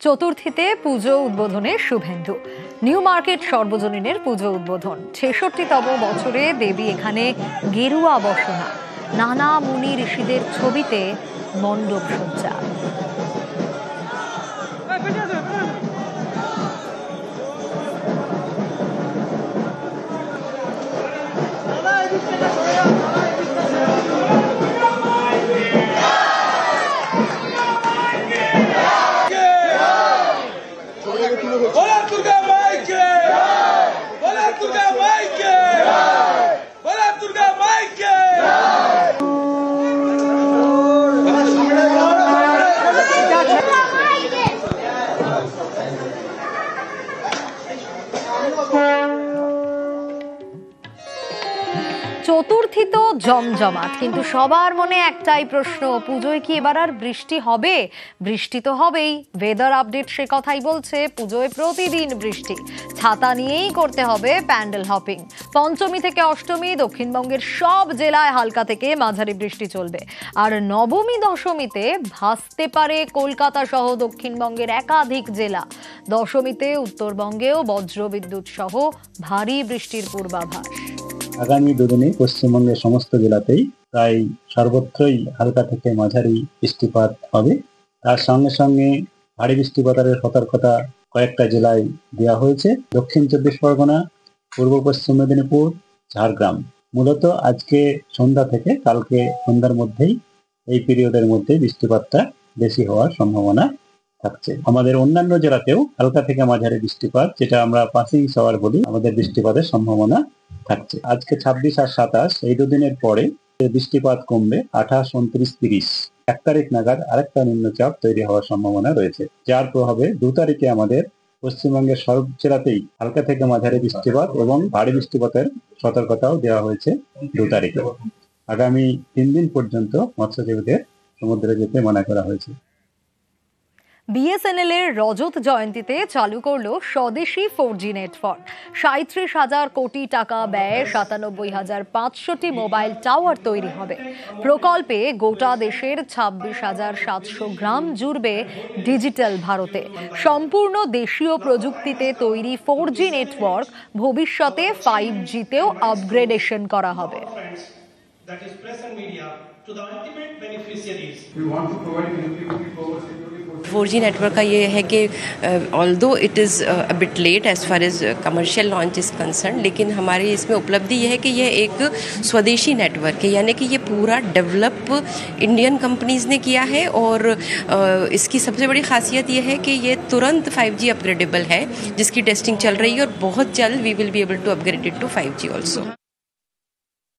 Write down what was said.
চতুর্থীতে পুজো উদ্বোধনে Suvendu. New market সর্বজনীনের পুজো উদ্বোধন। ৬৬তম বছরে দেবী এখানে গেরুয়া বসনা। নানা মুনি ঋষিদের ছবিতে মণ্ডপ সজ্জা। চতুর্থী তো জমজমাট, কিন্তু সবার মনে একটাই প্রশ্ন, পুজোয় কি এবার আর বৃষ্টি হবে? বৃষ্টি তো হবেই, ওয়েদার আপডেট সে কথাই বলছে। পুজোয় প্রতিদিন বৃষ্টি, ছাতা নিয়েই করতে হবে প্যান্ডেল হপিং। পঞ্চমী থেকে অষ্টমী দক্ষিণবঙ্গের সব জেলায় হালকা থেকে মাঝারি বৃষ্টি চলবে, আর নবমী দশমীতে ভাসতে পারে কলকাতা সহ দক্ষিণবঙ্গের একাধিক জেলা। দশমীতে উত্তরবঙ্গেও বজ্রবিদ্যুৎ সহ ভারী বৃষ্টির পূর্বাভাস। আগামী দুদিনে পশ্চিমবঙ্গের সমস্ত জেলাতেই প্রায় সর্বত্রই হালকা থেকে মাঝারি বৃষ্টিপাত হবে। তার সঙ্গে সঙ্গে ভারী বৃষ্টিপাতের সতর্কতা কয়েকটা জেলায় দেওয়া হয়েছে: দক্ষিণ ২৪ পরগনা, পূর্ব পশ্চিম মেদিনীপুর, ঝাড়গ্রাম। মূলত আজকে সন্ধ্যা থেকে কালকে সন্ধ্যার মধ্যেই এই পিরিয়ডের মধ্যে বৃষ্টিপাতটা বেশি হওয়ার সম্ভাবনা থাকছে। আমাদের অন্যান্য জেলাতেও হালকা থেকে মাঝারি বৃষ্টিপাত, যেটা আমরা পাসিং শাওয়ার বলি, আমাদের বৃষ্টিপাতের সম্ভাবনা থাকছে। আজকে ২৬ আর ২৭ এই দুদিনের পরে বৃষ্টিপাত কমবে। ২৮, ২৯, ৩০ ১ তারিখ নাগাদ আরেকটা নিম্নচাপ তৈরি হওয়ার সম্ভাবনা রয়েছে, যার প্রভাবে ২ তারিখে আমাদের পশ্চিমবঙ্গের সব জেলাতেই হালকা থেকে মাঝারি বৃষ্টিপাত এবং ভারী বৃষ্টিপাতের সতর্কতাও দেওয়া হয়েছে ২ তারিখে। আগামী ৩ দিন পর্যন্ত মৎস্যজীবীদের সমুদ্রে যেতে মানা করা হয়েছে। বিএসএনএল এর রজত জয়ন্তীতে চালু করলো স্বদেশী 4G নেটওয়ার্ক। ৩৭,০০০ কোটি টাকা ব্যয়ে ৯৭,৫০০টি মোবাইল টাওয়ার তৈরি হবে। প্রকল্পে গোটা দেশের ২৬,৭০০ গ্রাম জুড়বে ডিজিটাল ভারতে। সম্পূর্ণ দেশীয় প্রযুক্তিতে তৈরি 4G নেটওয়ার্ক ভবিষ্যতে 5Gতেও আপগ্রেডেশন করা হবে। That is press and media to the ultimate beneficiaries. We want to provide connectivity for 4G network का ये है कि although it is a bit late as far as commercial launch is concern, लेकिन हमारी इसमें उपलब्धि ये है कि यह एक स्वदेशी नेटवर्क है, यानी कि ये पूरा डेवलप इंडियन कंपनीज़ ने किया है। और इसकी सबसे बड़ी खासियत ये है कि ये तुरंत 5G अपग्रेडेबल है, जिसकी टेस्टिंग चल रही है, और बहुत जल्द we will be able to upgrade it to 5G also.